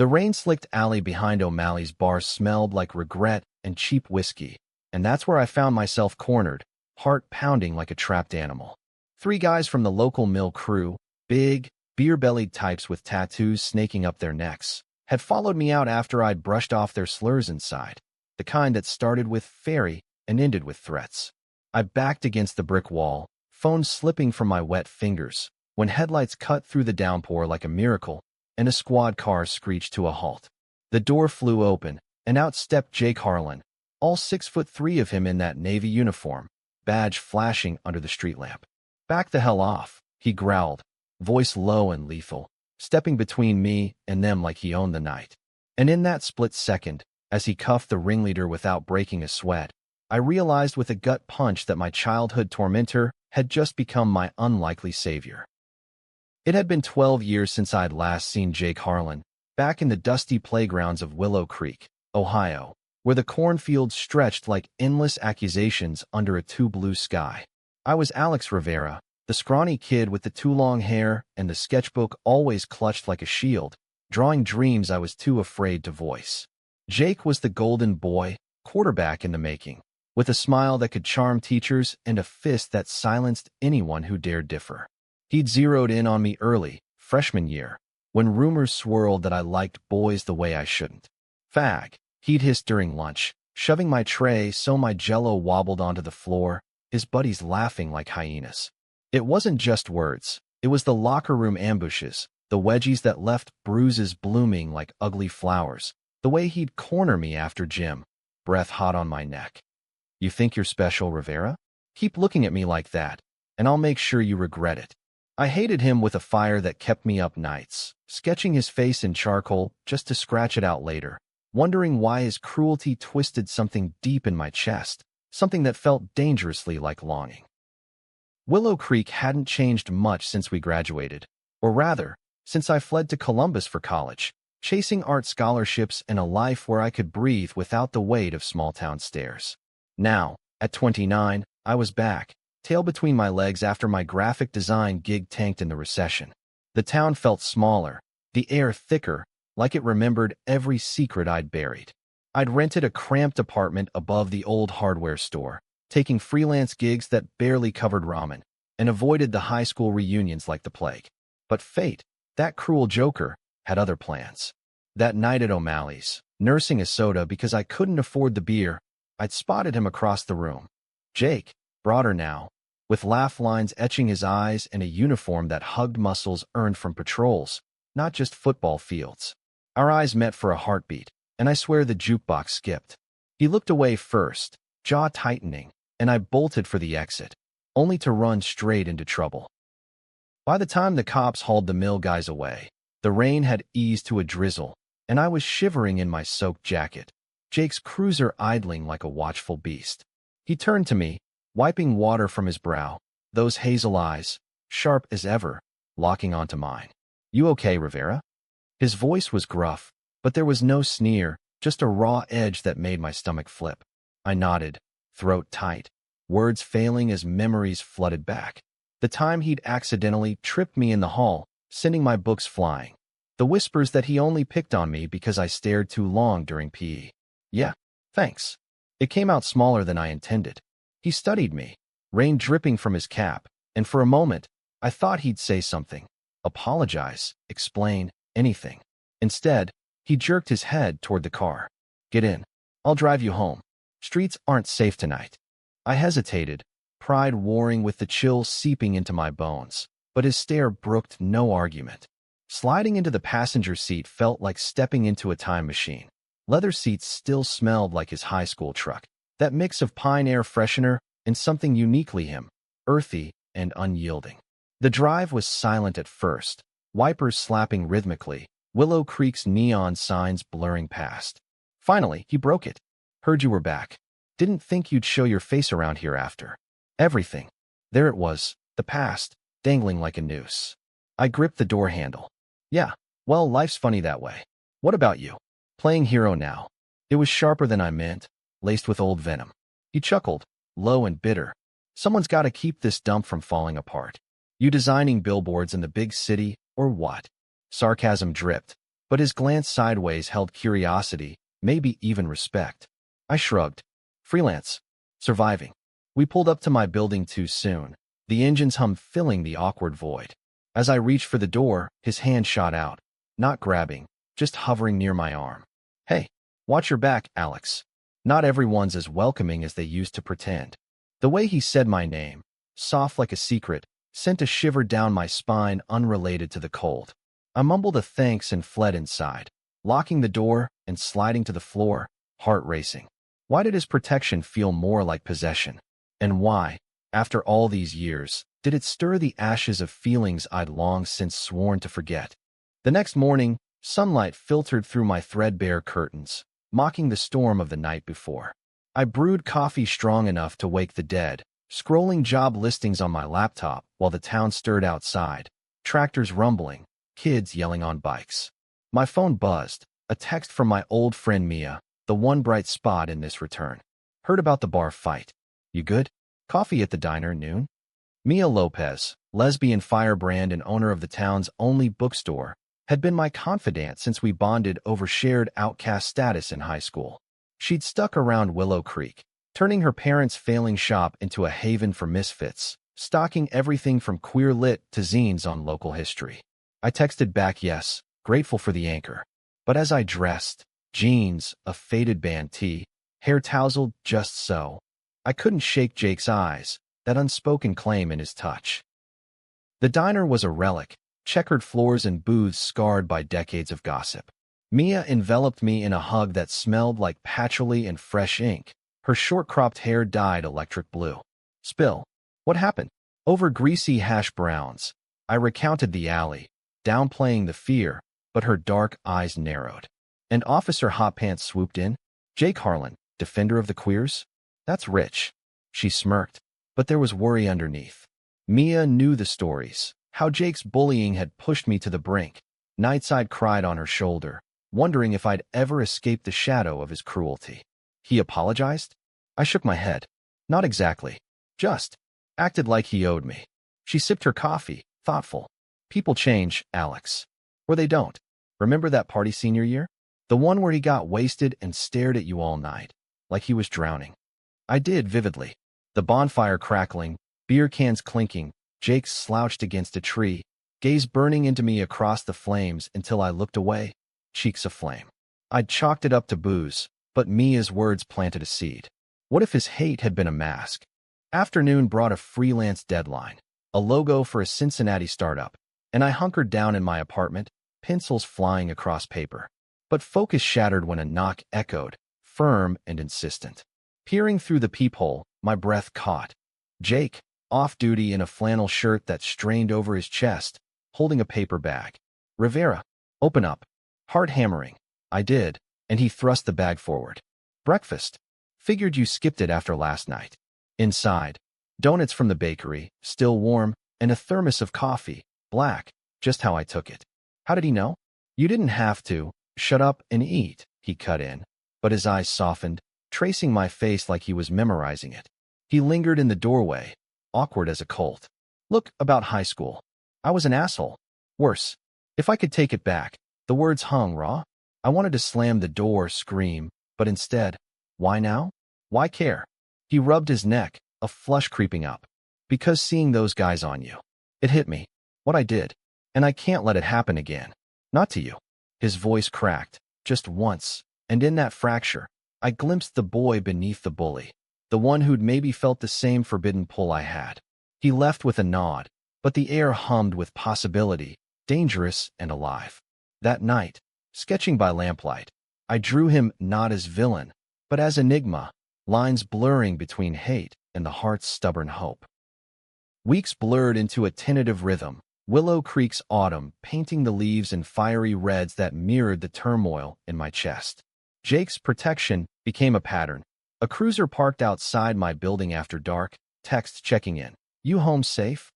The rain-slicked alley behind O'Malley's bar smelled like regret and cheap whiskey, and that's where I found myself cornered, heart pounding like a trapped animal. 3 guys from the local mill crew, big, beer-bellied types with tattoos snaking up their necks, had followed me out after I'd brushed off their slurs inside, the kind that started with "fairy" and ended with threats. I backed against the brick wall, phone slipping from my wet fingers, when headlights cut through the downpour like a miracle, and a squad car screeched to a halt. The door flew open, and out stepped Jake Harlan, all 6'3" of him in that Navy uniform, badge flashing under the street lamp. "Back the hell off," he growled, voice low and lethal, stepping between me and them like he owned the night. And in that split second, as he cuffed the ringleader without breaking a sweat, I realized with a gut punch that my childhood tormentor had just become my unlikely savior. It had been 12 years since I'd last seen Jake Harlan, back in the dusty playgrounds of Willow Creek, Ohio, where the cornfields stretched like endless accusations under a too blue sky. I was Alex Rivera, the scrawny kid with the too long hair and the sketchbook always clutched like a shield, drawing dreams I was too afraid to voice. Jake was the golden boy, quarterback in the making, with a smile that could charm teachers and a fist that silenced anyone who dared differ. He'd zeroed in on me early, freshman year, when rumors swirled that I liked boys the way I shouldn't. "Fag," he'd hissed during lunch, shoving my tray so my jello wobbled onto the floor, his buddies laughing like hyenas. It wasn't just words, it was the locker room ambushes, the wedgies that left bruises blooming like ugly flowers, the way he'd corner me after gym, breath hot on my neck. "You think you're special, Rivera? Keep looking at me like that, and I'll make sure you regret it." I hated him with a fire that kept me up nights, sketching his face in charcoal just to scratch it out later, wondering why his cruelty twisted something deep in my chest, something that felt dangerously like longing. Willow Creek hadn't changed much since we graduated, or rather, since I fled to Columbus for college, chasing art scholarships and a life where I could breathe without the weight of small-town stairs. Now, at 29, I was back, tail between my legs after my graphic design gig tanked in the recession. The town felt smaller, the air thicker, like it remembered every secret I'd buried. I'd rented a cramped apartment above the old hardware store, taking freelance gigs that barely covered ramen, and avoided the high school reunions like the plague. But fate, that cruel joker, had other plans. That night at O'Malley's, nursing a soda because I couldn't afford the beer, I'd spotted him across the room. Jake, broader now, with laugh lines etching his eyes and a uniform that hugged muscles earned from patrols, not just football fields. Our eyes met for a heartbeat, and I swear the jukebox skipped. He looked away first, jaw tightening, and I bolted for the exit, only to run straight into trouble. By the time the cops hauled the mill guys away, the rain had eased to a drizzle, and I was shivering in my soaked jacket, Jake's cruiser idling like a watchful beast. He turned to me, wiping water from his brow, those hazel eyes, sharp as ever, locking onto mine. "You okay, Rivera?" His voice was gruff, but there was no sneer, just a raw edge that made my stomach flip. I nodded, throat tight, words failing as memories flooded back. The time he'd accidentally tripped me in the hall, sending my books flying. The whispers that he only picked on me because I stared too long during PE. "Yeah, thanks." It came out smaller than I intended. He studied me, rain dripping from his cap, and for a moment, I thought he'd say something. Apologize, explain, anything. Instead, he jerked his head toward the car. "Get in. I'll drive you home. Streets aren't safe tonight." I hesitated, pride warring with the chill seeping into my bones, but his stare brooked no argument. Sliding into the passenger seat felt like stepping into a time machine. Leather seats still smelled like his high school truck, that mix of pine air freshener and something uniquely him, earthy and unyielding. The drive was silent at first, wipers slapping rhythmically, Willow Creek's neon signs blurring past. Finally, he broke it. "Heard you were back. Didn't think you'd show your face around here after." Everything. There it was, the past, dangling like a noose. I gripped the door handle. "Yeah, well, life's funny that way. What about you?" "Playing hero now." It was sharper than I meant, laced with old venom. He chuckled, low and bitter. "Someone's got to keep this dump from falling apart. You designing billboards in the big city, or what?" Sarcasm dripped, but his glance sideways held curiosity, maybe even respect. I shrugged. Freelance. Surviving. We pulled up to my building too soon, the engine's hum filling the awkward void. As I reached for the door, his hand shot out, not grabbing, just hovering near my arm. Hey, watch your back, Alex. Not everyone's as welcoming as they used to pretend. The way he said my name, soft like a secret, sent a shiver down my spine unrelated to the cold. I mumbled a thanks and fled inside, locking the door and sliding to the floor, heart racing. Why did his protection feel more like possession? And why, after all these years, did it stir the ashes of feelings I'd long since sworn to forget? The next morning, sunlight filtered through my threadbare curtains, mocking the storm of the night before. I brewed coffee strong enough to wake the dead, scrolling job listings on my laptop while the town stirred outside, tractors rumbling, kids yelling on bikes. My phone buzzed, a text from my old friend Mia, the one bright spot in this return. Heard about the bar fight. You good? Coffee at the diner noon? Mia Lopez, lesbian firebrand and owner of the town's only bookstore, had been my confidant since we bonded over shared outcast status in high school. She'd stuck around Willow Creek, turning her parents' failing shop into a haven for misfits, stocking everything from queer lit to zines on local history. I texted back yes, grateful for the anchor. But as I dressed, jeans, a faded band tee, hair tousled just so, I couldn't shake Jake's eyes, that unspoken claim in his touch. The diner was a relic, checkered floors and booths scarred by decades of gossip. Mia enveloped me in a hug that smelled like patchouli and fresh ink, her short-cropped hair dyed electric blue. Spill. What happened? Over greasy hash browns. I recounted the alley, downplaying the fear, but her dark eyes narrowed. And Officer Hot Pants swooped in. Jake Harlan, defender of the queers? That's rich. She smirked, but there was worry underneath. Mia knew the stories, how Jake's bullying had pushed me to the brink. Nights I'd cried on her shoulder, wondering if I'd ever escape the shadow of his cruelty. He apologized? I shook my head. Not exactly. Just acted like he owed me. She sipped her coffee, thoughtful. People change, Alex. Or they don't. Remember that party senior year? The one where he got wasted and stared at you all night, like he was drowning. I did vividly. The bonfire crackling, beer cans clinking, Jake slouched against a tree, gaze burning into me across the flames until I looked away, cheeks aflame. I'd chalked it up to booze, but Mia's words planted a seed. What if his hate had been a mask? Afternoon brought a freelance deadline, a logo for a Cincinnati startup, and I hunkered down in my apartment, pencils flying across paper. But focus shattered when a knock echoed, firm and insistent. Peering through the peephole, my breath caught. Jake, off-duty in a flannel shirt that strained over his chest, holding a paper bag. Rivera, open up. Hard hammering. I did, and he thrust the bag forward. Breakfast. Figured you skipped it after last night. Inside, donuts from the bakery, still warm, and a thermos of coffee, black, just how I took it. How did he know? You didn't have to. Shut up and eat, he cut in, but his eyes softened, tracing my face like he was memorizing it. He lingered in the doorway, awkward as a colt. Look, about high school. I was an asshole. Worse. If I could take it back. The words hung raw. I wanted to slam the door, scream, but instead, why now? Why care? He rubbed his neck, a flush creeping up. Because seeing those guys on you. It hit me. What I did. And I can't let it happen again. Not to you. His voice cracked, just once, and in that fracture, I glimpsed the boy beneath the bully, the one who'd maybe felt the same forbidden pull I had. He left with a nod, but the air hummed with possibility, dangerous and alive. That night, sketching by lamplight, I drew him not as villain, but as enigma, lines blurring between hate and the heart's stubborn hope. Weeks blurred into a tentative rhythm, Willow Creek's autumn painting the leaves in fiery reds that mirrored the turmoil in my chest. Jake's protection became a pattern. A cruiser parked outside my building after dark, text checking in. You home safe?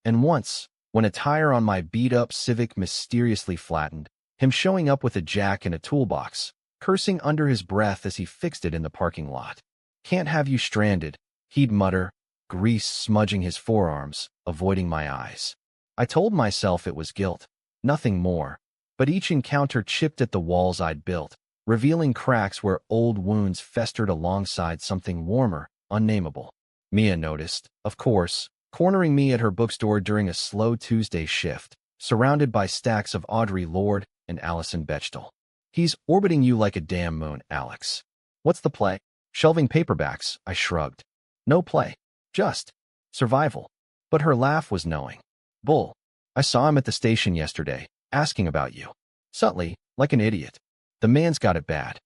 And once, when a tire on my beat-up Civic mysteriously flattened, him showing up with a jack and a toolbox, cursing under his breath as he fixed it in the parking lot. Can't have you stranded, he'd mutter, grease smudging his forearms, avoiding my eyes. I told myself it was guilt, nothing more, but each encounter chipped at the walls I'd built, revealing cracks where old wounds festered alongside something warmer, unnameable. Mia noticed, of course, cornering me at her bookstore during a slow Tuesday shift, surrounded by stacks of Audre Lorde and Alison Bechdel. He's orbiting you like a damn moon, Alex. What's the play? Shelving paperbacks, I shrugged. No play. Just survival. But her laugh was knowing. Bull. I saw him at the station yesterday, asking about you. Subtly, like an idiot. The man's got it bad.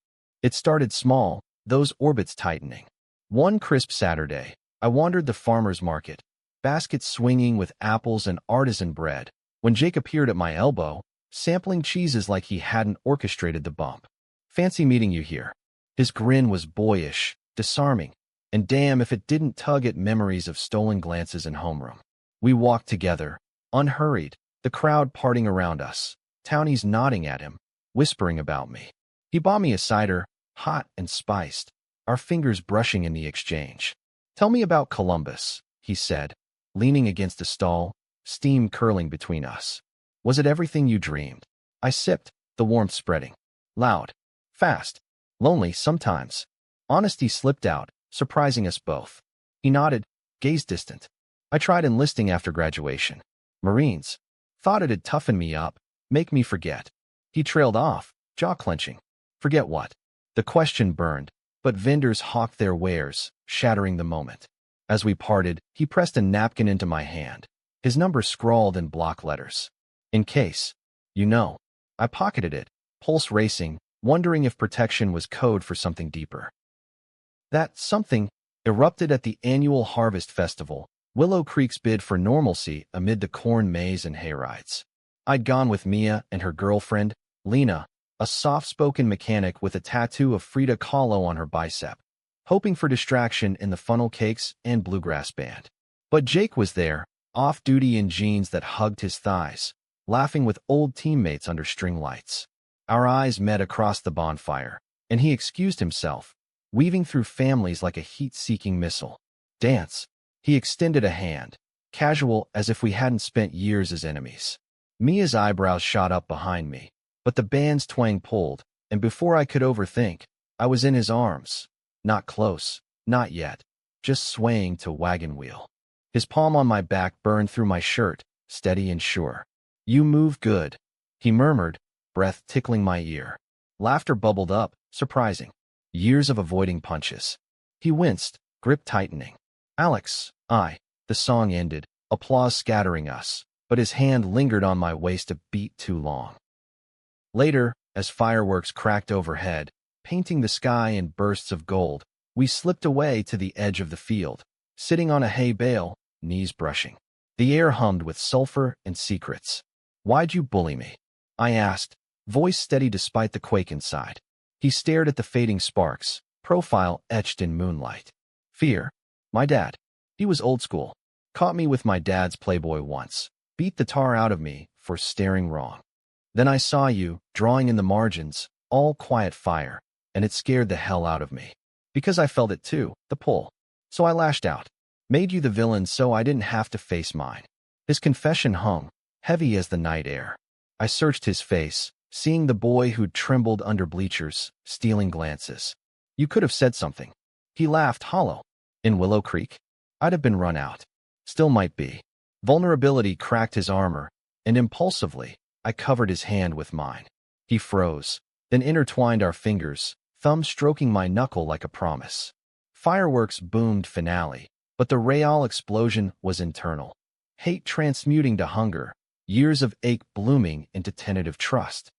It started small, those orbits tightening. One crisp Saturday, I wandered the farmer's market, baskets swinging with apples and artisan bread, when Jake appeared at my elbow, sampling cheeses like he hadn't orchestrated the bump. Fancy meeting you here. His grin was boyish, disarming, and damn if it didn't tug at memories of stolen glances in homeroom. We walked together, unhurried, the crowd parting around us, townies nodding at him, whispering about me. He bought me a cider, hot and spiced, our fingers brushing in the exchange. Tell me about Columbus, he said, leaning against a stall, steam curling between us. Was it everything you dreamed? I sipped, the warmth spreading. Loud. Fast. Lonely sometimes. Honesty slipped out, surprising us both. He nodded, gaze distant. I tried enlisting after graduation. Marines. Thought it'd toughen me up, make me forget. He trailed off, jaw clenching. Forget what? The question burned, but vendors hawked their wares, shattering the moment. As we parted, he pressed a napkin into my hand, his number scrawled in block letters. In case. You know. I pocketed it, pulse racing, wondering if protection was code for something deeper. That something erupted at the annual Harvest Festival, Willow Creek's bid for normalcy amid the corn maze and hayrides. I'd gone with Mia and her girlfriend, Lena, a soft-spoken mechanic with a tattoo of Frida Kahlo on her bicep, hoping for distraction in the funnel cakes and bluegrass band. But Jake was there, off-duty in jeans that hugged his thighs, laughing with old teammates under string lights. Our eyes met across the bonfire, and he excused himself, weaving through families like a heat-seeking missile. Dance. He extended a hand, casual as if we hadn't spent years as enemies. Mia's eyebrows shot up behind me, but the band's twang pulled, and before I could overthink, I was in his arms. Not close, not yet, just swaying to wagon wheel. His palm on my back burned through my shirt, steady and sure. You move good, he murmured, breath tickling my ear. Laughter bubbled up, surprising. Years of avoiding punches. He winced, grip tightening. Alex, the song ended, applause scattering us, but his hand lingered on my waist a beat too long. Later, as fireworks cracked overhead, painting the sky in bursts of gold, we slipped away to the edge of the field, sitting on a hay bale, knees brushing. The air hummed with sulfur and secrets. Why'd you bully me? I asked, voice steady despite the quake inside. He stared at the fading sparks, profile etched in moonlight. Fear. My dad. He was old school. Caught me with my dad's Playboy once. Beat the tar out of me for staring wrong. Then I saw you, drawing in the margins, all quiet fire, and it scared the hell out of me. Because I felt it too, the pull. So I lashed out. Made you the villain so I didn't have to face mine. His confession hung, heavy as the night air. I searched his face, seeing the boy who'd trembled under bleachers, stealing glances. You could have said something. He laughed hollow. In Willow Creek? I'd have been run out. Still might be. Vulnerability cracked his armor, and impulsively, I covered his hand with mine. He froze, then intertwined our fingers, thumb stroking my knuckle like a promise. Fireworks boomed finale, but the Real explosion was internal. Hate transmuting to hunger, years of ache blooming into tentative trust.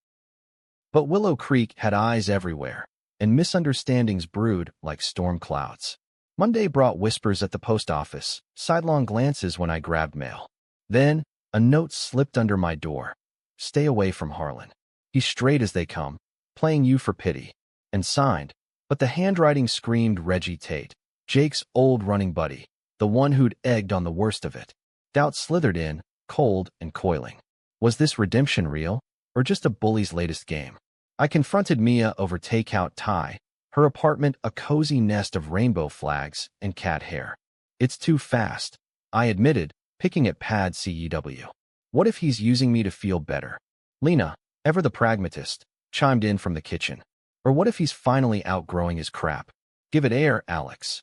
But Willow Creek had eyes everywhere, and misunderstandings brewed like storm clouds. Monday brought whispers at the post office, sidelong glances when I grabbed mail. Then, a note slipped under my door. Stay away from Harlan. He's straight as they come, playing you for pity. And signed, but the handwriting screamed Reggie Tate, Jake's old running buddy, the one who'd egged on the worst of it. Doubt slithered in, cold and coiling. Was this redemption real, or just a bully's latest game? I confronted Mia over takeout Thai, her apartment a cozy nest of rainbow flags and cat hair. It's too fast, I admitted, picking at pad CEW. What if he's using me to feel better? Lena, Ever the pragmatist, chimed in from the kitchen. Or what if he's finally outgrowing his crap? Give it air, Alex.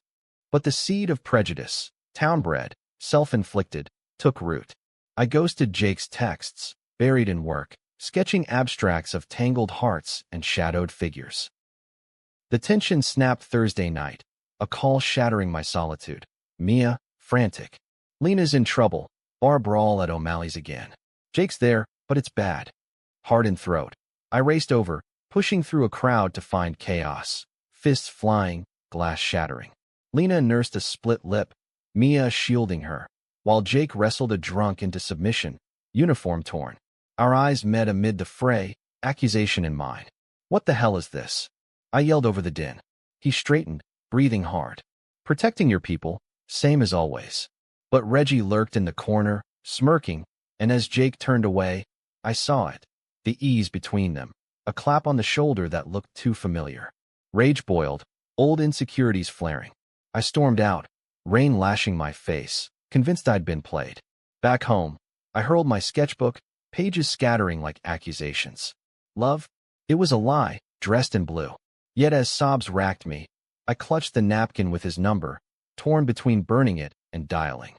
But the seed of prejudice, town-bred, self-inflicted, took root. I ghosted Jake's texts, buried in work, sketching abstracts of tangled hearts and shadowed figures. The tension snapped Thursday night, a call shattering my solitude. Mia, frantic. Lena's in trouble. Bar brawl at O'Malley's again. Jake's there, but it's bad. Heart in throat. I raced over, pushing through a crowd to find chaos. Fists flying, glass shattering. Lena nursed a split lip, Mia shielding her, while Jake wrestled a drunk into submission, uniform torn. Our eyes met amid the fray, accusation in mind. What the hell is this? I yelled over the din. He straightened, breathing hard. Protecting your people, same as always. But Reggie lurked in the corner, smirking, and as Jake turned away, I saw it. The ease between them. A clap on the shoulder that looked too familiar. Rage boiled, old insecurities flaring. I stormed out, rain lashing my face, convinced I'd been played. Back home, I hurled my sketchbook, pages scattering like accusations. Love? It was a lie, dressed in blue. Yet as sobs racked me, I clutched the napkin with his number, torn between burning it and dialing.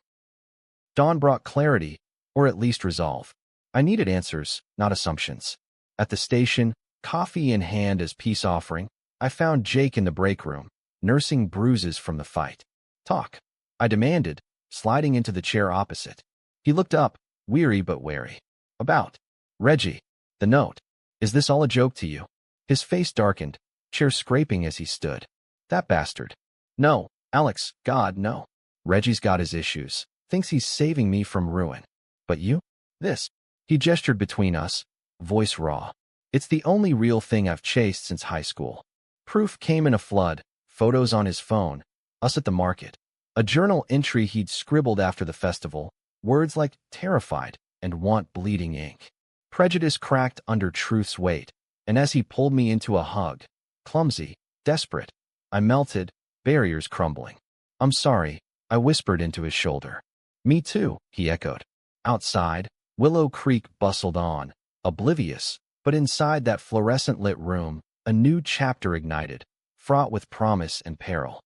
Dawn brought clarity, or at least resolve. I needed answers, not assumptions. At the station, coffee in hand as peace offering, I found Jake in the break room, nursing bruises from the fight. Talk, I demanded, sliding into the chair opposite. He looked up, weary but wary. About. Reggie. The note. Is this all a joke to you? His face darkened, chair scraping as he stood. That bastard. No, Alex, God, no. Reggie's got his issues. Thinks he's saving me from ruin. But you? This. He gestured between us, voice raw. It's the only real thing I've chased since high school. Proof came in a flood, photos on his phone, us at the market. A journal entry he'd scribbled after the festival, words like terrified and want bleeding ink. Prejudice cracked under truth's weight, and as he pulled me into a hug, clumsy, desperate, I melted, barriers crumbling. I'm sorry, I whispered into his shoulder. Me too, he echoed. Outside, Willow Creek bustled on, oblivious, but inside that fluorescent-lit room, a new chapter ignited, fraught with promise and peril.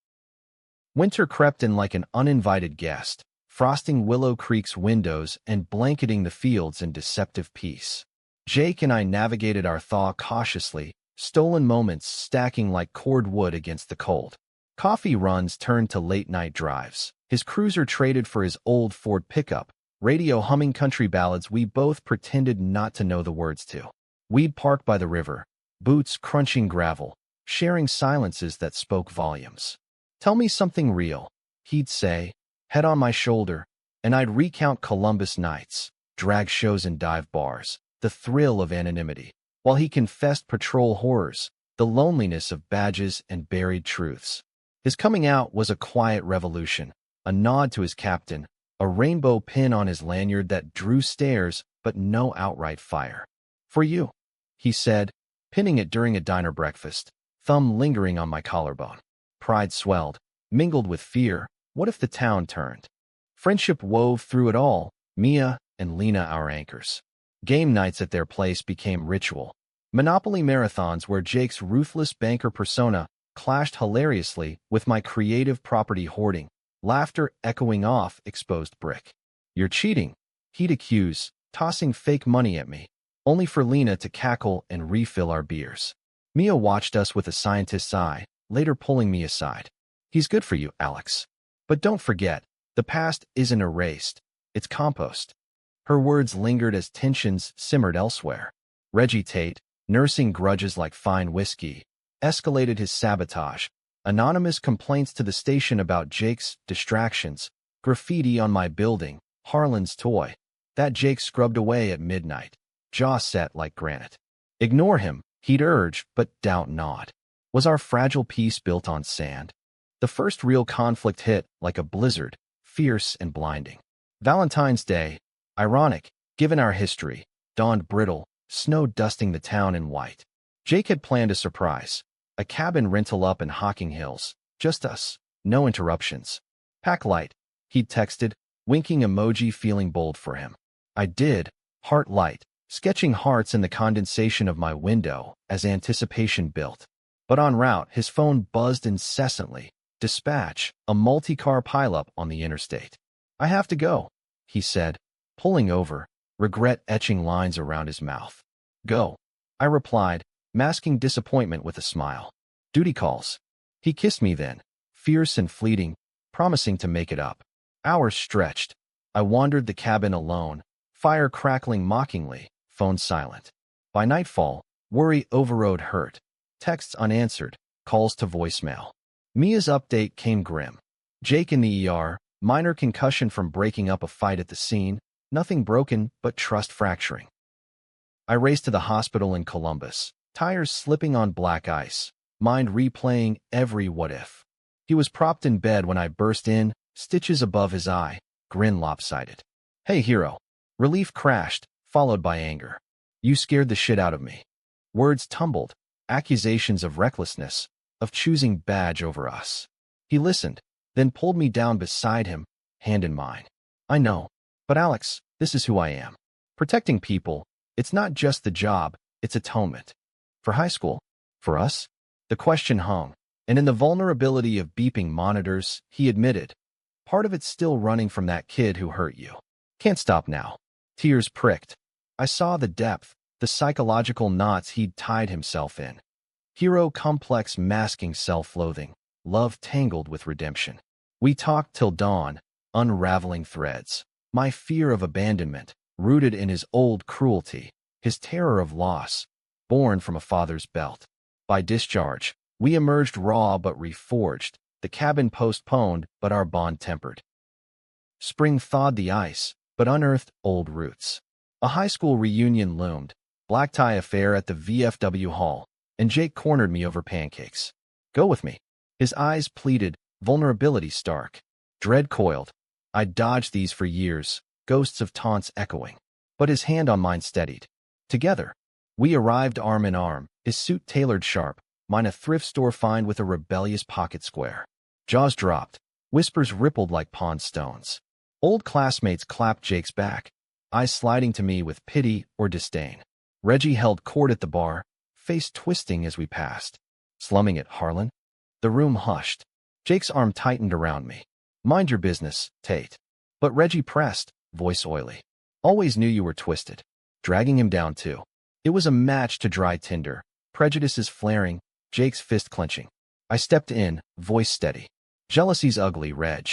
Winter crept in like an uninvited guest, frosting Willow Creek's windows and blanketing the fields in deceptive peace. Jake and I navigated our thaw cautiously, stolen moments stacking like cord wood against the cold. Coffee runs turned to late-night drives. His cruiser traded for his old Ford pickup, radio humming country ballads we both pretended not to know the words to. We'd park by the river, boots crunching gravel, sharing silences that spoke volumes. Tell me something real, he'd say, head on my shoulder, and I'd recount Columbus nights, drag shows and dive bars, the thrill of anonymity, while he confessed patrol horrors, the loneliness of badges and buried truths. His coming out was a quiet revolution, a nod to his captain, a rainbow pin on his lanyard that drew stares but no outright fire. For you, he said, pinning it during a diner breakfast, thumb lingering on my collarbone. Pride swelled, mingled with fear. What if the town turned? Friendship wove through it all, Mia and Lena our anchors. Game nights at their place became ritual. Monopoly marathons where Jake's ruthless banker persona clashed hilariously with my creative property hoarding, laughter echoing off exposed brick. You're cheating, he'd accuse, tossing fake money at me, only for Lena to cackle and refill our beers. Mia watched us with a scientist's eye, later pulling me aside. He's good for you, Alex. But don't forget, the past isn't erased, it's compost. Her words lingered as tensions simmered elsewhere. Reggie Tate, nursing grudges like fine whiskey, escalated his sabotage. Anonymous complaints to the station about Jake's distractions, graffiti on my building, Harlan's toy. That Jake scrubbed away at midnight, jaw set like granite. Ignore him, he'd urge, but doubt not. Was our fragile peace built on sand? The first real conflict hit like a blizzard, fierce and blinding. Valentine's Day, ironic, given our history, dawned brittle, snow dusting the town in white. Jake had planned a surprise, a cabin rental up in Hocking Hills, just us, no interruptions. Pack light, he'd texted, winking emoji feeling bold for him. I did, heart light, sketching hearts in the condensation of my window as anticipation built. But en route, his phone buzzed incessantly. Dispatch, a multi-car pileup on the interstate. I have to go, he said, pulling over, regret etching lines around his mouth. Go, I replied, masking disappointment with a smile. Duty calls. He kissed me then, fierce and fleeting, promising to make it up. Hours stretched. I wandered the cabin alone, fire crackling mockingly, phone silent. By nightfall, worry overrode hurt. Texts unanswered, calls to voicemail. Mia's update came grim. Jake in the ER, minor concussion from breaking up a fight at the scene, nothing broken but trust fracturing. I raced to the hospital in Columbus, tires slipping on black ice, mind replaying every what if. He was propped in bed when I burst in, stitches above his eye, grin lopsided. Hey, hero. Relief crashed, followed by anger. You scared the shit out of me. Words tumbled, accusations of recklessness, of choosing badge over us. He listened, then pulled me down beside him, hand in mine. I know, but Alex, this is who I am. Protecting people, it's not just the job, it's atonement. For high school, for us? The question hung, and in the vulnerability of beeping monitors, he admitted, part of it's still running from that kid who hurt you. Can't stop now. Tears pricked. I saw the depth, the psychological knots he'd tied himself in. Hero complex masking self-loathing, love tangled with redemption. We talked till dawn, unraveling threads. My fear of abandonment, rooted in his old cruelty, his terror of loss, born from a father's belt. By discharge, we emerged raw but reforged, the cabin postponed but our bond tempered. Spring thawed the ice, but unearthed old roots. A high school reunion loomed, black tie affair at the VFW hall, and Jake cornered me over pancakes. Go with me. His eyes pleaded, vulnerability stark. Dread coiled. I'd dodged these for years, ghosts of taunts echoing. But his hand on mine steadied. Together, we arrived arm in arm, his suit tailored sharp, mine a thrift store find with a rebellious pocket square. Jaws dropped, whispers rippled like pond stones. Old classmates clapped Jake's back, eyes sliding to me with pity or disdain. Reggie held court at the bar, face twisting as we passed. Slumming it, Harlan? The room hushed. Jake's arm tightened around me. Mind your business, Tate. But Reggie pressed, voice oily. Always knew you were twisted. Dragging him down too. It was a match to dry tinder, prejudices flaring, Jake's fist clenching. I stepped in, voice steady. Jealousy's ugly, Reg.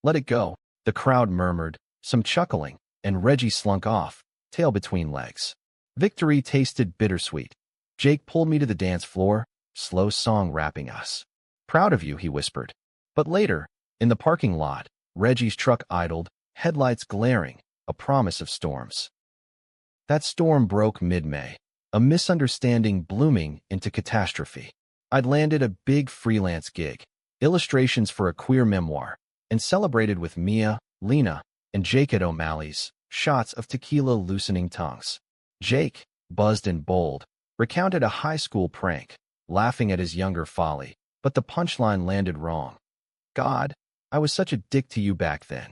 Let it go, the crowd murmured, some chuckling, and Reggie slunk off, tail between legs. Victory tasted bittersweet. Jake pulled me to the dance floor, slow song wrapping us. Proud of you, he whispered. But later, in the parking lot, Reggie's truck idled, headlights glaring, a promise of storms. That storm broke mid-May, a misunderstanding blooming into catastrophe. I'd landed a big freelance gig, illustrations for a queer memoir, and celebrated with Mia, Lena, and Jake at O'Malley's, shots of tequila loosening tongues. Jake, buzzed and bold, recounted a high school prank, laughing at his younger folly, but the punchline landed wrong. God, I was such a dick to you back then.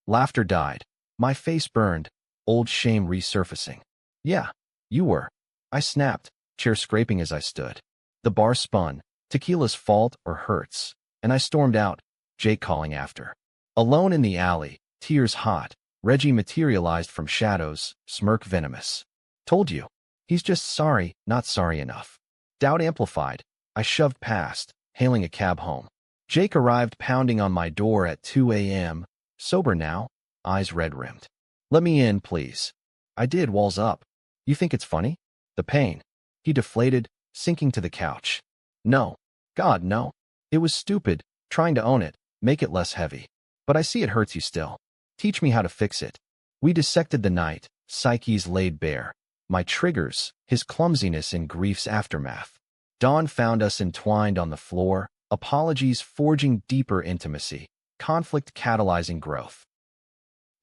Laughter died. My face burned, old shame resurfacing. Yeah, you were. I snapped, chair scraping as I stood. The bar spun, tequila's fault or hurts, and I stormed out, Jake calling after. Alone in the alley, tears hot, Reggie materialized from shadows, smirk venomous. Told you. He's just sorry, not sorry enough. Doubt amplified. I shoved past, hailing a cab home. Jake arrived pounding on my door at 2 a.m., sober now, eyes red-rimmed. Let me in, please. I did, walls up. You think it's funny? The pain. He deflated, sinking to the couch. No. God, no. It was stupid, trying to own it, make it less heavy. But I see it hurts you still. Teach me how to fix it. We dissected the night, psyches laid bare. My triggers, his clumsiness in grief's aftermath. Dawn found us entwined on the floor, apologies forging deeper intimacy, conflict catalyzing growth.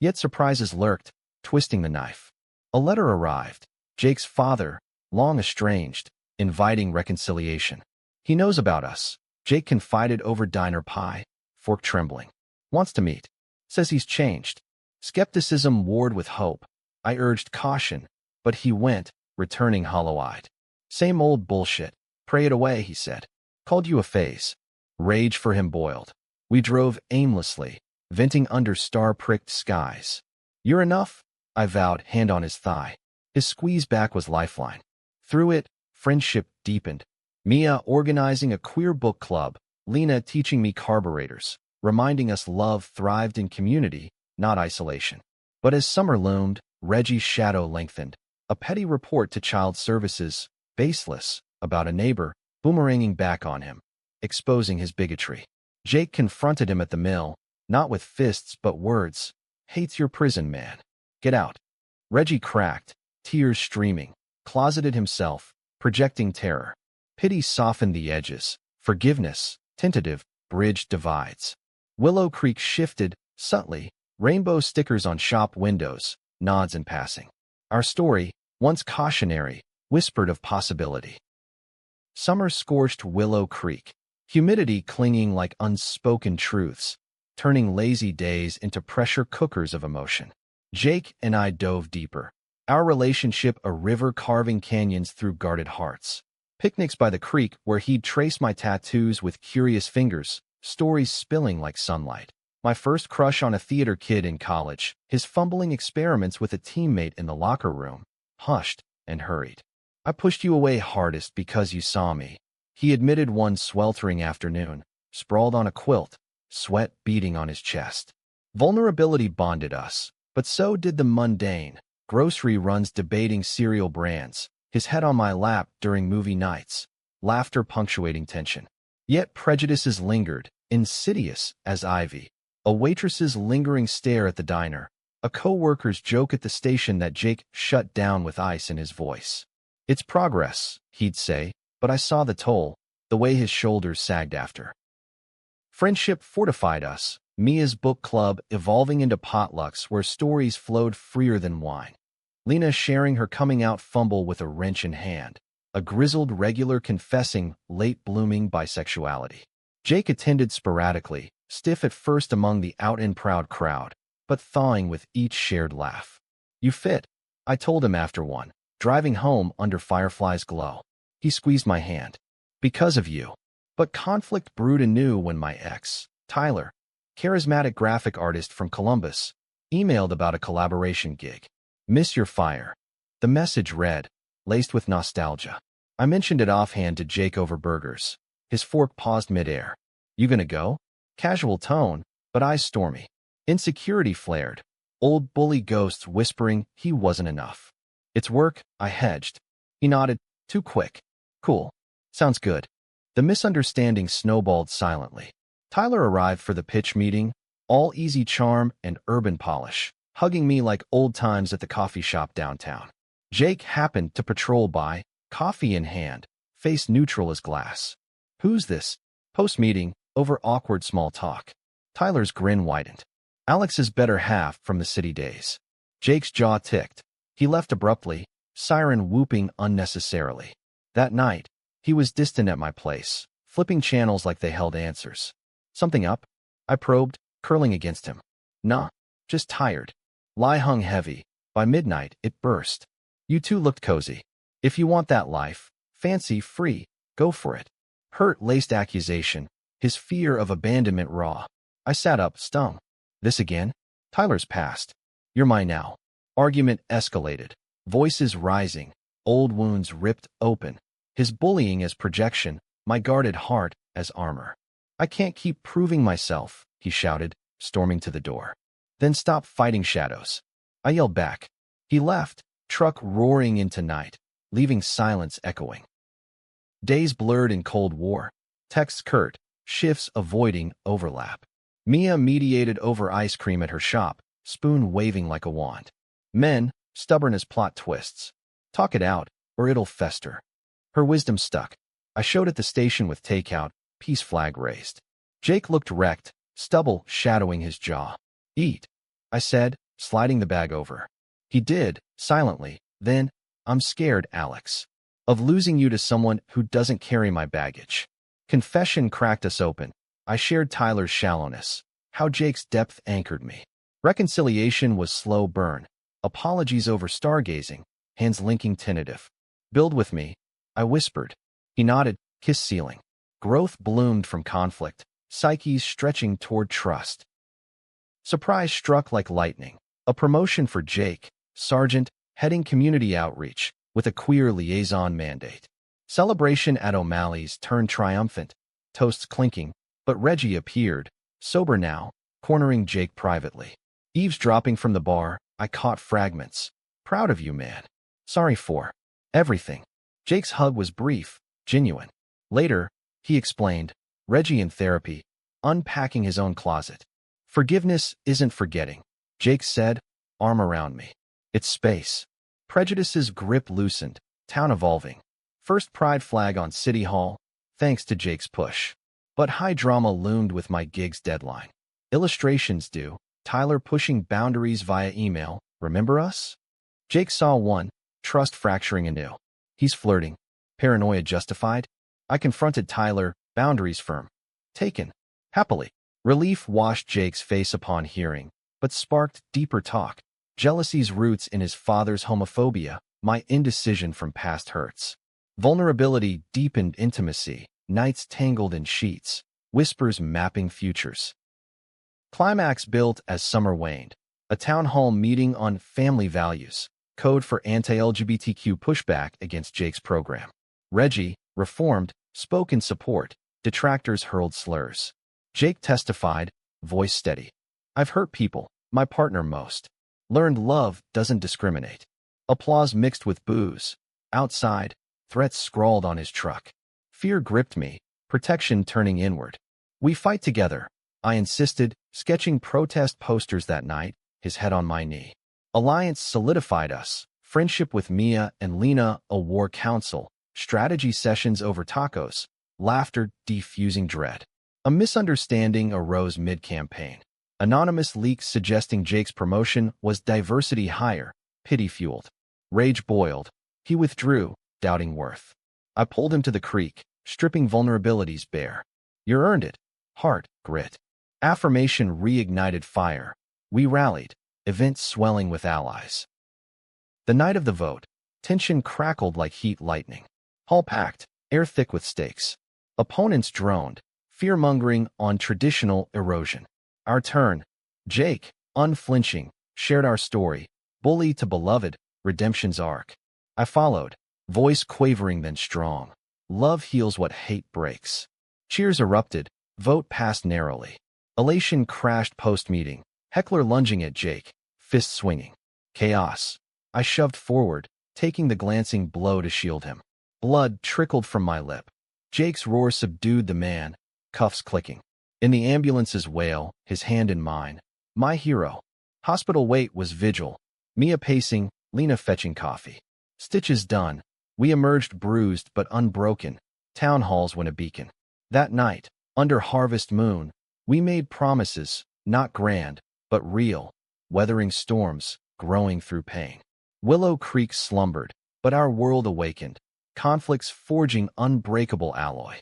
Yet surprises lurked, twisting the knife. A letter arrived. Jake's father, long estranged, inviting reconciliation. He knows about us. Jake confided over diner pie, fork trembling. Wants to meet. Says he's changed. Skepticism warred with hope. I urged caution. But he went, returning hollow-eyed. Same old bullshit. Pray it away, he said. Called you a phase. Rage for him boiled. We drove aimlessly, venting under star-pricked skies. You're enough, I vowed, hand on his thigh. His squeeze back was lifeline. Through it, friendship deepened. Mia organizing a queer book club, Lena teaching me carburetors, reminding us love thrived in community, not isolation. But as summer loomed, Reggie's shadow lengthened. A petty report to child services, baseless, about a neighbor, boomeranging back on him, exposing his bigotry. Jake confronted him at the mill, not with fists but words. Hates your prison, man. Get out. Reggie cracked, tears streaming, closeted himself, projecting terror. Pity softened the edges. Forgiveness, tentative, bridged divides. Willow Creek shifted, subtly, rainbow stickers on shop windows, nods in passing. Our story, once cautionary, whispered of possibility. Summer scorched Willow Creek, humidity clinging like unspoken truths, turning lazy days into pressure cookers of emotion. Jake and I dove deeper, our relationship a river carving canyons through guarded hearts. Picnics by the creek where he'd trace my tattoos with curious fingers, stories spilling like sunlight. My first crush on a theater kid in college, his fumbling experiments with a teammate in the locker room, hushed and hurried. I pushed you away hardest because you saw me, he admitted one sweltering afternoon, sprawled on a quilt, sweat beading on his chest. Vulnerability bonded us, but so did the mundane, grocery runs debating cereal brands, his head on my lap during movie nights, laughter punctuating tension. Yet prejudices lingered, insidious as ivy. A waitress's lingering stare at the diner, a co-worker's joke at the station that Jake shut down with ice in his voice. It's progress, he'd say, but I saw the toll, the way his shoulders sagged after. Friendship fortified us, Mia's book club evolving into potlucks where stories flowed freer than wine. Lena sharing her coming-out fumble with a wrench in hand, a grizzled regular confessing late-blooming bisexuality. Jake attended sporadically, stiff at first among the out-and-proud crowd, but thawing with each shared laugh. You fit, I told him after one, driving home under Firefly's glow. He squeezed my hand. Because of you. But conflict brewed anew when my ex, Tyler, charismatic graphic artist from Columbus, emailed about a collaboration gig. Miss your fire. The message read, laced with nostalgia. I mentioned it offhand to Jake over burgers. His fork paused midair. You gonna go? Casual tone, but eyes stormy. Insecurity flared. Old bully ghosts whispering he wasn't enough. It's work, I hedged. He nodded, too quick. Cool. Sounds good. The misunderstanding snowballed silently. Tyler arrived for the pitch meeting, all easy charm and urban polish, hugging me like old times at the coffee shop downtown. Jake happened to patrol by, coffee in hand, face neutral as glass. Who's this? Post-meeting, over awkward small talk. Tyler's grin widened. Alex's better half from the city days. Jake's jaw ticked. He left abruptly, siren whooping unnecessarily. That night, he was distant at my place, flipping channels like they held answers. Something up? I probed, curling against him. Nah, just tired. Lie hung heavy. By midnight, it burst. You two looked cozy. If you want that life, fancy, free, go for it. Hurt-laced accusation, his fear of abandonment raw. I sat up, stung. This again? Tyler's past. You're mine now. Argument escalated. Voices rising. Old wounds ripped open. His bullying as projection, my guarded heart as armor. I can't keep proving myself, he shouted, storming to the door. Then stop fighting shadows. I yelled back. He left, truck roaring into night, leaving silence echoing. Days blurred in Cold War. Texts curt, shifts avoiding overlap. Mia mediated over ice cream at her shop, spoon waving like a wand. Men, stubborn as plot twists. Talk it out, or it'll fester. Her wisdom stuck. I showed at the station with takeout, peace flag raised. Jake looked wrecked, stubble shadowing his jaw. Eat, I said, sliding the bag over. He did, silently. Then, I'm scared, Alex, of losing you to someone who doesn't carry my baggage. Confession cracked us open. I shared Tyler's shallowness, how Jake's depth anchored me. Reconciliation was slow burn. Apologies over stargazing, hands linking tentative. Build with me, I whispered. He nodded, kiss ceiling. Growth bloomed from conflict, psyches stretching toward trust. Surprise struck like lightning. A promotion for Jake, sergeant, heading community outreach, with a queer liaison mandate. Celebration at O'Malley's turned triumphant, toasts clinking, but Reggie appeared, sober now, cornering Jake privately. Eavesdropping from the bar, I caught fragments. Proud of you, man. Sorry for everything. Jake's hug was brief, genuine. Later, he explained, Reggie in therapy, unpacking his own closet. Forgiveness isn't forgetting, Jake said, arm around me. It's space. Prejudice's grip loosened, town evolving. First pride flag on City Hall, thanks to Jake's push. But high drama loomed with my gig's deadline. Illustrations due, Tyler pushing boundaries via email, remember us? Jake saw one, trust fracturing anew. He's flirting. Paranoia justified? I confronted Tyler, boundaries firm. Taken. Happily. Relief washed Jake's face upon hearing, but sparked deeper talk. Jealousy's roots in his father's homophobia, my indecision from past hurts. Vulnerability deepened intimacy, nights tangled in sheets, whispers mapping futures. Climax built as summer waned. A town hall meeting on family values, code for anti-LGBTQ pushback against Jake's program. Reggie, reformed, spoke in support. Detractors hurled slurs. Jake testified, voice steady. I've hurt people, my partner most. Learned love doesn't discriminate. Applause mixed with boos. Outside, threats scrawled on his truck. Fear gripped me, protection turning inward. We fight together, I insisted, sketching protest posters that night, his head on my knee. Alliance solidified us, friendship with Mia and Lena, a war council, strategy sessions over tacos, laughter defusing dread. A misunderstanding arose mid-campaign. Anonymous leaks suggesting Jake's promotion was diversity hire, pity-fueled. Rage boiled. He withdrew, doubting worth. I pulled him to the creek, stripping vulnerabilities bare. You earned it. Heart, grit. Affirmation reignited fire. We rallied, events swelling with allies. The night of the vote, tension crackled like heat lightning. Hall packed, air thick with stakes. Opponents droned, fear-mongering on traditional erosion. Our turn. Jake, unflinching, shared our story, bully to beloved, redemption's arc. I followed, voice quavering then strong. Love heals what hate breaks. Cheers erupted, vote passed narrowly. Elation crashed post-meeting, heckler lunging at Jake, fist swinging. Chaos. I shoved forward, taking the glancing blow to shield him. Blood trickled from my lip. Jake's roar subdued the man, cuffs clicking. In the ambulance's wail, his hand in mine. My hero. Hospital wait was vigil. Mia pacing, Lena fetching coffee. Stitches done. We emerged bruised but unbroken. Town halls went a beacon. That night, under harvest moon, we made promises, not grand, but real. Weathering storms, growing through pain. Willow Creek slumbered, but our world awakened. Conflicts forging unbreakable alloy.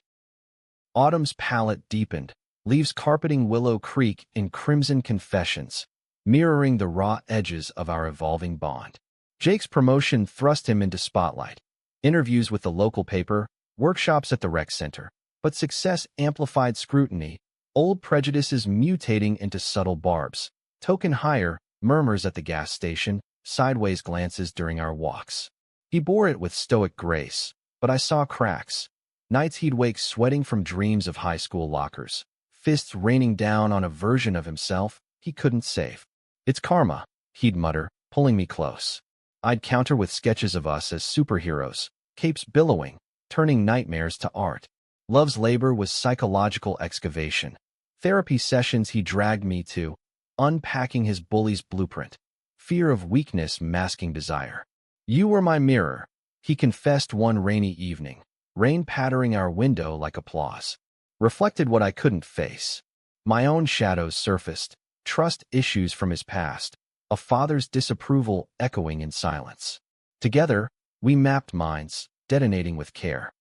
Autumn's palette deepened, leaves carpeting Willow Creek in crimson confessions, mirroring the raw edges of our evolving bond. Jake's promotion thrust him into spotlight. Interviews with the local paper, workshops at the rec center. But success amplified scrutiny, old prejudices mutating into subtle barbs. Token hire, murmurs at the gas station, sideways glances during our walks. He bore it with stoic grace, but I saw cracks. Nights he'd wake sweating from dreams of high school lockers, fists raining down on a version of himself he couldn't save. It's karma, he'd mutter, pulling me close. I'd counter with sketches of us as superheroes, capes billowing, turning nightmares to art. Love's labor was psychological excavation. Therapy sessions he dragged me to, unpacking his bully's blueprint. Fear of weakness masking desire. You were my mirror, he confessed one rainy evening, rain pattering our window like applause. Reflected what I couldn't face. My own shadows surfaced, trust issues from his past, a father's disapproval echoing in silence. Together, we mapped minds, detonating with care.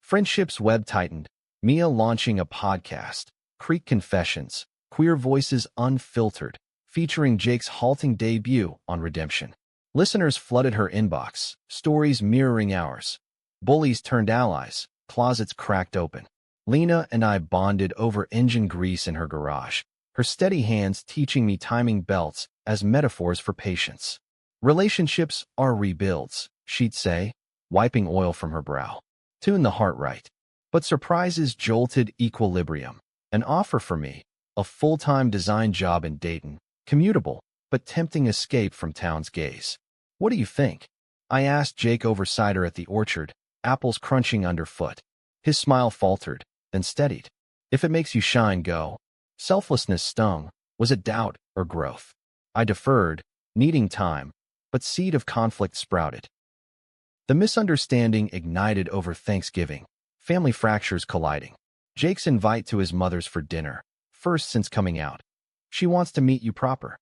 Friendship's web tightened, Mia launching a podcast, Creek Confessions, Queer Voices Unfiltered, featuring Jake's halting debut on Redemption. Listeners flooded her inbox, stories mirroring ours. Bullies turned allies, closets cracked open. Lena and I bonded over engine grease in her garage, her steady hands teaching me timing belts as metaphors for patience. Relationships are rebuilds, she'd say, wiping oil from her brow. Tune the heart right. But surprises jolted equilibrium. An offer for me, a full-time design job in Dayton, commutable, but tempting escape from town's gaze. What do you think? I asked Jake over cider at the orchard, apples crunching underfoot. His smile faltered, then steadied. If it makes you shine, go. Selflessness stung. Was it doubt or growth? I deferred, needing time, but seed of conflict sprouted. The misunderstanding ignited over Thanksgiving, family fractures colliding. Jake's invite to his mother's for dinner, first since coming out. She wants to meet you proper.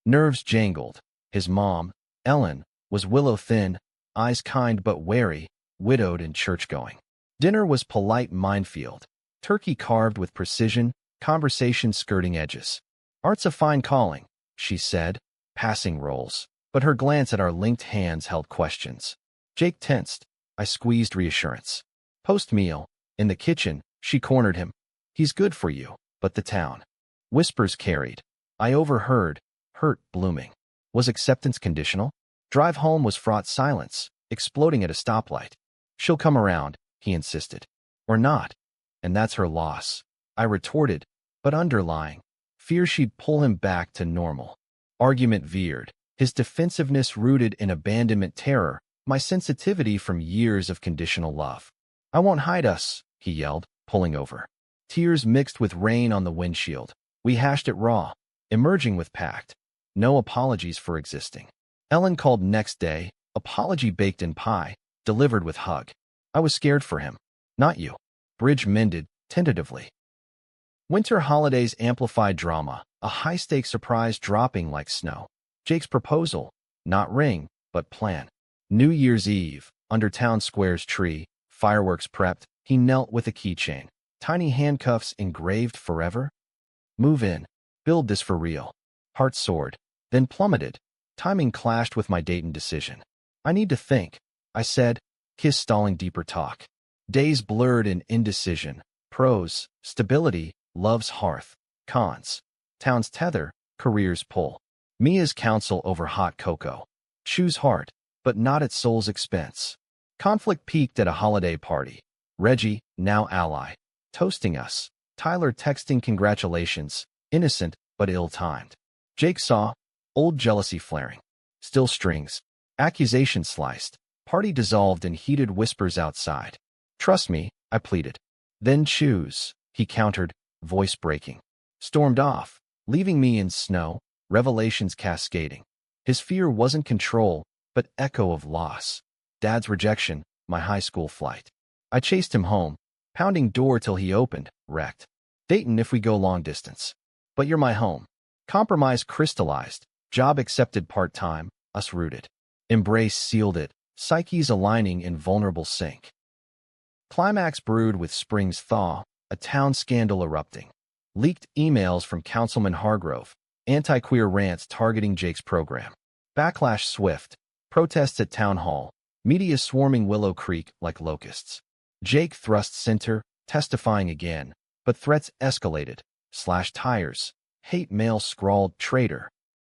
Nerves jangled. His mom, Ellen, was willow-thin, eyes kind but wary, widowed and church-going. Dinner was polite minefield, turkey carved with precision, conversation skirting edges. Art's a fine calling, she said, passing rolls, but her glance at our linked hands held questions. Jake tensed. I squeezed reassurance. Post-meal, in the kitchen, she cornered him. He's good for you, but the town. Whispers carried. I overheard, hurt blooming. Was acceptance conditional? Drive home was fraught silence, exploding at a stoplight. She'll come around, he insisted. Or not. And that's her loss. I retorted, but underlying, fear she'd pull him back to normal. Argument veered, his defensiveness rooted in abandonment terror, my sensitivity from years of conditional love. I won't hide us, he yelled, pulling over. Tears mixed with rain on the windshield. We hashed it raw, emerging with pact. No apologies for existing. Ellen called next day, apology baked in pie, delivered with hug. I was scared for him. Not you. Bridge mended, tentatively. Winter holidays amplified drama, a high-stakes surprise dropping like snow. Jake's proposal, not ring, but plan. New Year's Eve, under town square's tree, fireworks prepped, he knelt with a keychain. Tiny handcuffs engraved forever? Move in. Build this for real. Heart soared, then plummeted. Timing clashed with my Dayton decision. I need to think, I said, kiss stalling deeper talk. Days blurred in indecision. Pros, stability, love's hearth. Cons, town's tether, career's pull. Mia's counsel over hot cocoa. Choose heart, but not at soul's expense. Conflict peaked at a holiday party. Reggie, now ally, toasting us. Tyler texting congratulations, innocent but ill-timed. Jake saw, old jealousy flaring. Still strings. Accusation sliced. Party dissolved in heated whispers outside. Trust me, I pleaded. Then choose, he countered, voice breaking. Stormed off, leaving me in snow, revelations cascading. His fear wasn't control, but echo of loss. Dad's rejection, my high school flight. I chased him home, pounding door till he opened, wrecked. Dayton if we go long distance. But you're my home. Compromise crystallized, job accepted part-time, us rooted. Embrace sealed it, psyches aligning in vulnerable sync. Climax brewed with spring's thaw, a town scandal erupting. Leaked emails from Councilman Hargrove, anti-queer rants targeting Jake's program. Backlash swift, protests at town hall, media swarming Willow Creek like locusts. Jake thrust center, testifying again, but threats escalated. Slashed tires, hate mail scrawled traitor.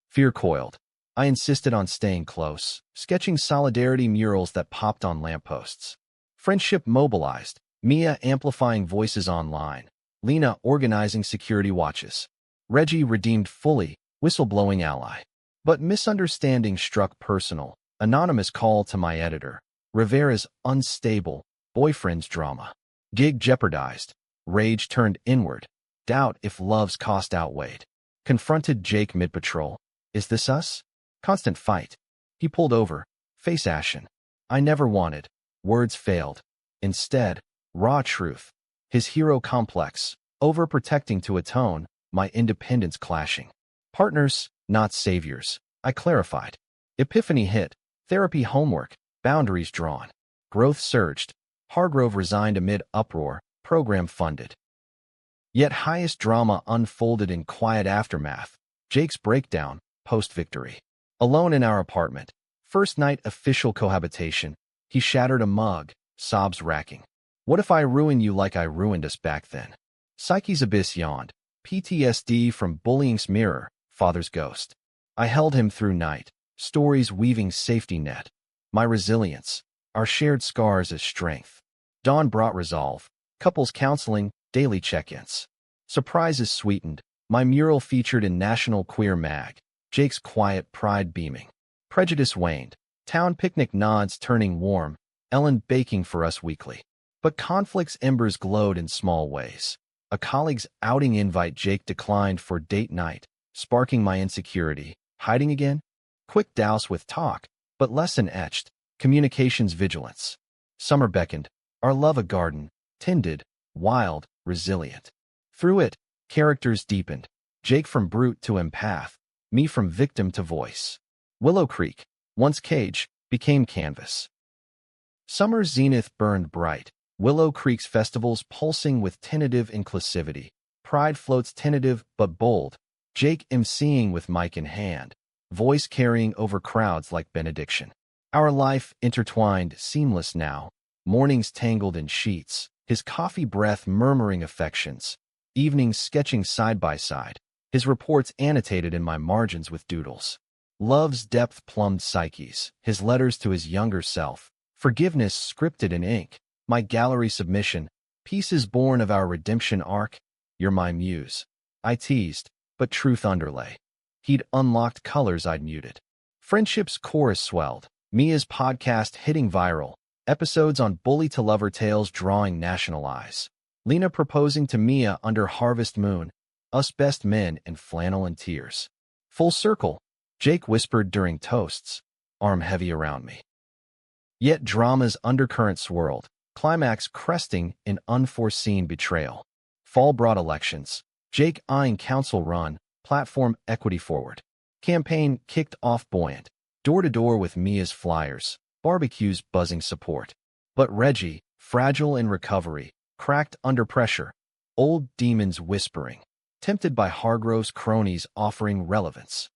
Fear coiled. I insisted on staying close, sketching solidarity murals that popped on lampposts. Friendship mobilized, Mia amplifying voices online, Lena organizing security watches. Reggie redeemed fully, whistleblowing ally. But misunderstanding struck personal, anonymous call to my editor. Rivera's unstable, boyfriend's drama. Gig jeopardized, rage turned inward. Doubt if love's cost outweighed. Confronted Jake mid-patrol. Is this us? Constant fight. He pulled over, face ashen. I never wanted. Words failed. Instead, raw truth. His hero complex, overprotecting to atone, my independence clashing. Partners, not saviors, I clarified. Epiphany hit, therapy homework, boundaries drawn. Growth surged. Hargrove resigned amid uproar, program funded. Yet highest drama unfolded in quiet aftermath. Jake's breakdown, post-victory. Alone in our apartment, First night official cohabitation. He shattered a mug, sobs racking. What if I ruin you like I ruined us back then? Psyche's abyss yawned. PTSD from bullying's mirror, father's ghost. I held him through night, stories weaving safety net. My resilience, our shared scars as strength. Dawn brought resolve, couples counseling, daily check-ins. Surprises sweetened, my mural featured in National Queer Mag, Jake's quiet pride beaming. Prejudice waned, town picnic nods turning warm, Ellen baking for us weekly. But conflict's embers glowed in small ways. A colleague's outing invite Jake declined for date night, sparking my insecurity. Hiding again? Quick douse with talk, but lesson etched, communications vigilance. Summer beckoned, our love a garden, tended, wild, resilient. Through it, characters deepened, Jake from brute to empath, me from victim to voice. Willow Creek, once cage, became canvas. Summer's zenith burned bright, Willow Creek's festivals pulsing with tentative inclusivity. Pride floats tentative but bold, Jake emceeing with mic in hand, voice carrying over crowds like benediction. Our life intertwined, seamless now, mornings tangled in sheets, his coffee breath murmuring affections, evenings sketching side by side, his reports annotated in my margins with doodles. Love's depth plumbed psyches, his letters to his younger self, forgiveness scripted in ink, my gallery submission, pieces born of our redemption arc. You're my muse. I teased, but truth underlay. He'd unlocked colors I'd muted. Friendship's chorus swelled, Mia's podcast hitting viral, episodes on bully to lover tales drawing national eyes. Lena proposing to Mia under harvest moon, us best men in flannel and tears. Full circle, Jake whispered during toasts, arm heavy around me. Yet drama's undercurrent swirled, climax cresting in unforeseen betrayal. Fall brought elections, Jake eyeing council run, platform equity forward. Campaign kicked off buoyant, door-to-door with Mia's flyers, barbecues buzzing support. But Reggie, fragile in recovery, cracked under pressure, old demons whispering, tempted by Hargrove's cronies offering relevance.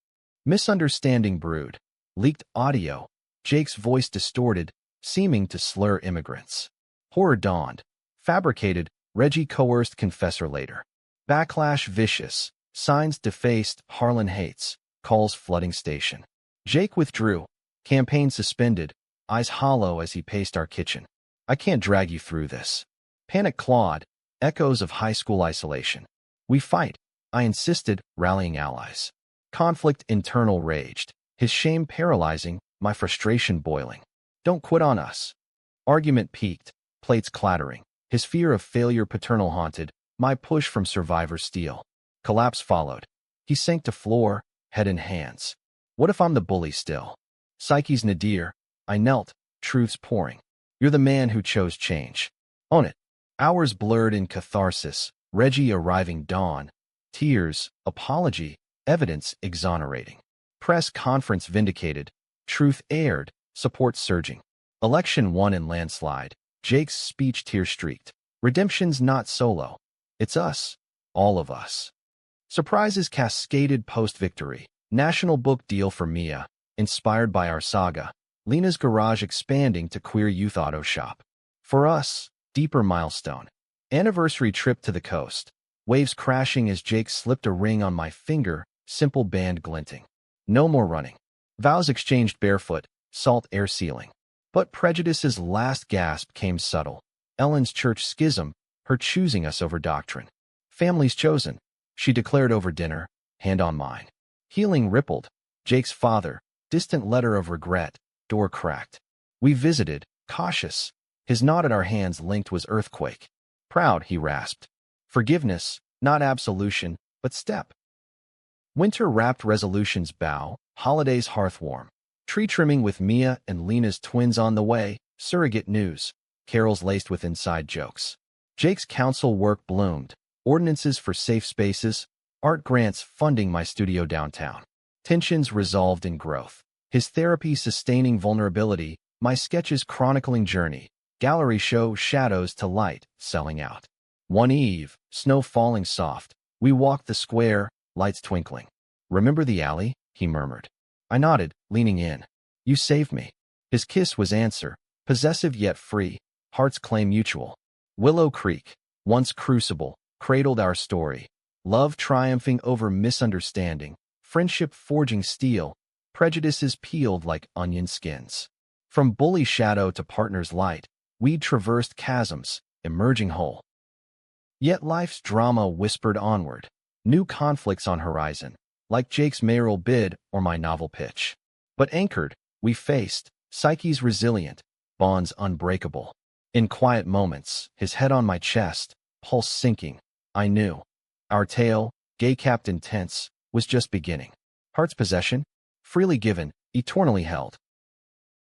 Misunderstanding brewed, leaked audio, Jake's voice distorted, seeming to slur immigrants. Horror dawned, fabricated, Reggie coerced confessor later. Backlash vicious, signs defaced, Harlan hates, calls flooding station. Jake withdrew, campaign suspended, eyes hollow as he paced our kitchen. I can't drag you through this. Panic clawed, echoes of high school isolation. We fight, I insisted, rallying allies. Conflict internal raged, his shame paralyzing, my frustration boiling. Don't quit on us. Argument peaked, plates clattering, his fear of failure paternal haunted, my push from survivor steel. Collapse followed. He sank to floor, head in hands. What if I'm the bully still? Psyche's nadir, I knelt, truths pouring. You're the man who chose change. Own it. Hours blurred in catharsis, Reggie arriving dawn. Tears, apology, evidence exonerating. Press conference vindicated, truth aired, support surging. Election won in landslide, Jake's speech tear-streaked. Redemption's not solo. It's us, all of us. Surprises cascaded post-victory. National book deal for Mia, inspired by our saga. Lena's garage expanding to queer youth auto shop. For us, deeper milestone. Anniversary trip to the coast. Waves crashing as Jake slipped a ring on my finger, simple band glinting. No more running. Vows exchanged barefoot, salt air sealing. But prejudice's last gasp came subtle. Ellen's church schism, her choosing us over doctrine. Families chosen, she declared over dinner, hand on mine. Healing rippled. Jake's father, distant letter of regret, door cracked. We visited, cautious. His nod at our hands linked was earthquake. Proud, he rasped. Forgiveness, not absolution, but step. Winter wrapped resolutions bow, holidays hearthwarm. Tree trimming with Mia and Lena's twins on the way, surrogate news. Carols laced with inside jokes. Jake's council work bloomed. Ordinances for safe spaces, art grants funding my studio downtown. Tensions resolved in growth. His therapy sustaining vulnerability, my sketches chronicling journey. Gallery show shadows to light, selling out. One eve, snow falling soft, we walked the square, lights twinkling. Remember the alley? He murmured. I nodded, leaning in. You saved me. His kiss was answer, possessive yet free, hearts claim mutual. Willow Creek, once crucible, cradled our story. Love triumphing over misunderstanding, friendship forging steel, prejudices peeled like onion skins. From bully shadow to partner's light, we traversed chasms, emerging whole. Yet life's drama whispered onward, new conflicts on horizon, like Jake's mayoral bid or my novel pitch. But anchored, we faced, psyches resilient, bonds unbreakable. In quiet moments, his head on my chest, pulse sinking, I knew. Our tale, gay-capped intense, was just beginning. Heart's possession, freely given, eternally held.